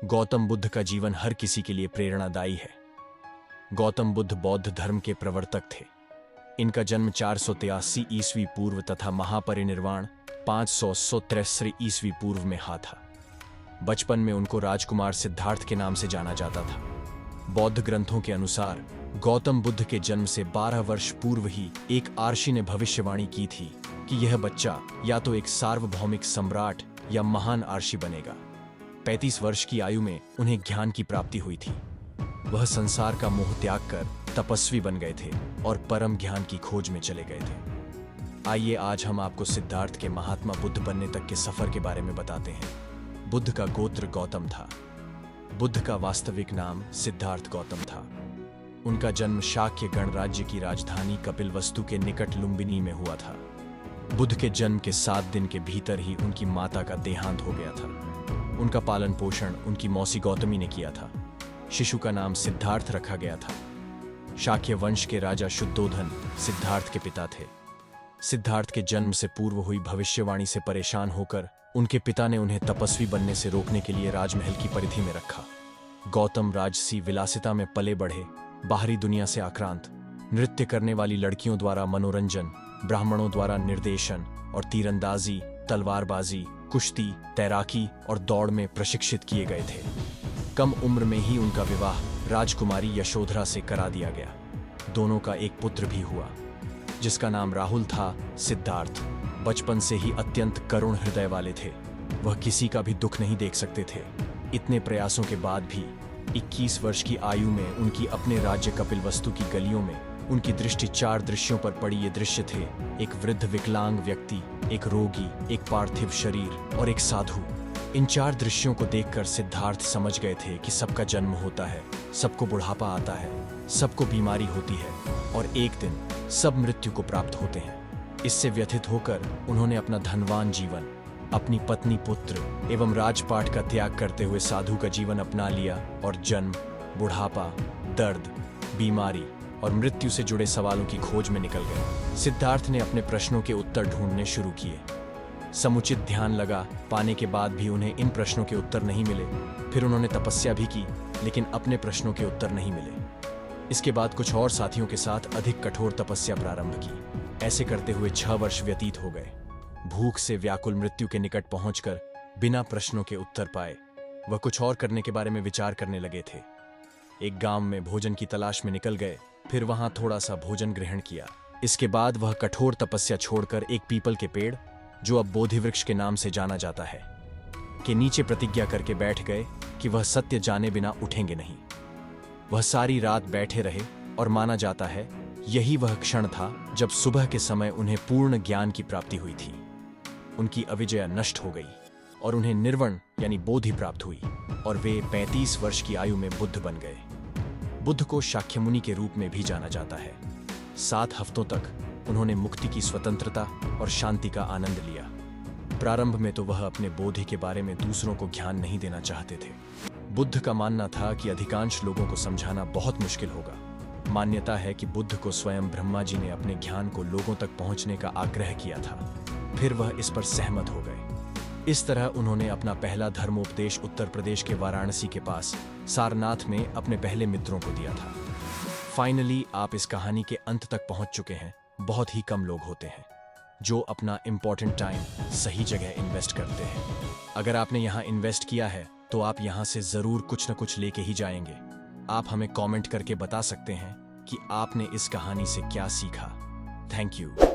गौतम बुद्ध का जीवन हर किसी के लिए प्रेरणादायी है। गौतम बुद्ध बौद्ध धर्म के प्रवर्तक थे। इनका जन्म 483 ईस्वी पूर्व तथा महापरिनिर्वाण 573 ईस्वी पूर्व में हुआ था। बचपन में उनको राजकुमार सिद्धार्थ के नाम से जाना जाता था। बौद्ध ग्रंथों के अनुसार गौतम बुद्ध के जन्म से 12 वर्ष पूर्व ही एक आर्षि ने भविष्यवाणी की थी कि यह बच्चा या तो एक सार्वभौमिक सम्राट या महान आर्षि बनेगा। 35 वर्ष की आयु में उन्हें ज्ञान की प्राप्ति हुई थी। वह संसार का मोह त्याग कर तपस्वी बन गए थे और परम ज्ञान की खोज में चले गए थे। आइए आज हम आपको सिद्धार्थ के महात्मा बुद्ध बनने तक के सफर के बारे में बताते हैं। बुद्ध का गोत्र गौतम था। बुद्ध का वास्तविक नाम सिद्धार्थ गौतम था। उनका जन्म शाक्य गणराज्य की राजधानी कपिलवस्तु के निकट लुम्बिनी में हुआ था। बुद्ध के जन्म के 7 दिन के भीतर ही उनकी माता का देहांत हो गया था। उनका पालन पोषण उनकी मौसी गौतमी ने किया था। शिशु का नाम सिद्धार्थ रखा गया था। शाक्य वंश के राजा शुद्धोधन सिद्धार्थ के पिता थे। सिद्धार्थ के जन्म से पूर्व हुई भविष्यवाणी से परेशान होकर उनके पिता ने उन्हें तपस्वी बनने से रोकने के लिए राजमहल की परिधि में रखा। गौतम राजसी विलासिता में पले बढ़े, बाहरी दुनिया से आक्रांत, नृत्य करने वाली लड़कियों द्वारा मनोरंजन, ब्राह्मणों द्वारा निर्देशन और तीरंदाजी, तलवारबाजी, कुश्ती, तैराकी और दौड़ में प्रशिक्षित किए गए थे। कम उम्र में ही उनका विवाह राजकुमारी यशोधरा से करा दिया गया। दोनों का एक पुत्र भी हुआ जिसका नाम राहुल था। सिद्धार्थ बचपन से ही अत्यंत करुण हृदय वाले थे। वह किसी का भी दुख नहीं देख सकते थे। इतने प्रयासों के बाद भी 21 वर्ष की आयु में उनकी अपने राज्य कपिलवस्तु की गलियों में उनकी दृष्टि 4 दृश्यों पर पड़ी। ये दृश्य थे: एक वृद्ध विकलांग व्यक्ति, एक रोगी, एक पार्थिव शरीर और एक साधु। इन 4 दृश्यों को देखकर सिद्धार्थ समझ गए थे कि सबका जन्म होता है, सबको बुढ़ापा आता है, सबको बीमारी होती है और एक दिन सब मृत्यु को प्राप्त होते हैं। इससे व्यथित होकर उन्होंने अपना धनवान जीवन, अपनी पत्नी, पुत्र एवं राजपाट का त्याग करते हुए साधु का जीवन अपना लिया और जन्म, बुढ़ापा, दर्द, बीमारी और मृत्यु से जुड़े सवालों की खोज में निकल गए। सिद्धार्थ ने अपने प्रश्नों के उत्तर ढूंढने शुरू किए। समुचित ध्यान लगा पाने के बाद भी उन्हें इन प्रश्नों के उत्तर नहीं मिले। फिर उन्होंने तपस्या भी की, लेकिन अपने प्रश्नों के उत्तर नहीं मिले। इसके बाद कुछ और साथियों के साथ अधिक कठोर तपस्या प्रारंभ की। ऐसे करते हुए 6 वर्ष व्यतीत हो गए। भूख से व्याकुल मृत्यु के निकट पहुंचकर बिना प्रश्नों के उत्तर पाए वह कुछ और करने के बारे में विचार करने लगे थे। एक गांव में भोजन की तलाश में निकल गए। फिर वहां थोड़ा सा भोजन ग्रहण किया। इसके बाद वह कठोर तपस्या छोड़कर एक पीपल के पेड़, जो अब बोधि वृक्ष के नाम से जाना जाता है, के नीचे प्रतिज्ञा करके बैठ गए कि वह सत्य जाने बिना उठेंगे नहीं। वह सारी रात बैठे रहे और माना जाता है यही वह क्षण था जब सुबह के समय उन्हें पूर्ण ज्ञान की प्राप्ति हुई थी। उनकी अविजया नष्ट हो गई और उन्हें निर्वण यानी बोधि प्राप्त हुई और वे 35 वर्ष की आयु में बुद्ध बन गए। बुद्ध को शाक्यमुनि के रूप में भी जाना जाता है। 7 हफ्तों तक उन्होंने मुक्ति की स्वतंत्रता और शांति का आनंद लिया। प्रारंभ में तो वह अपने बोधि के बारे में दूसरों को ज्ञान नहीं देना चाहते थे। बुद्ध का मानना था कि अधिकांश लोगों को समझाना बहुत मुश्किल होगा। मान्यता है कि बुद्ध को स्वयं ब्रह्मा जी ने अपने ज्ञान को लोगों तक पहुंचने का आग्रह किया था। फिर वह इस पर सहमत हो गए। इस तरह उन्होंने अपना पहला धर्मोपदेश उत्तर प्रदेश के वाराणसी के पास सारनाथ में अपने पहले मित्रों को दिया था। फाइनली आप इस कहानी के अंत तक पहुंच चुके हैं। बहुत ही कम लोग होते हैं जो अपना इंपॉर्टेंट टाइम सही जगह इन्वेस्ट करते हैं। अगर आपने यहाँ इन्वेस्ट किया है तो आप यहाँ से जरूर कुछ न कुछ लेके ही जाएंगे। आप हमें कमेंट करके बता सकते हैं कि आपने इस कहानी से क्या सीखा। Thank you.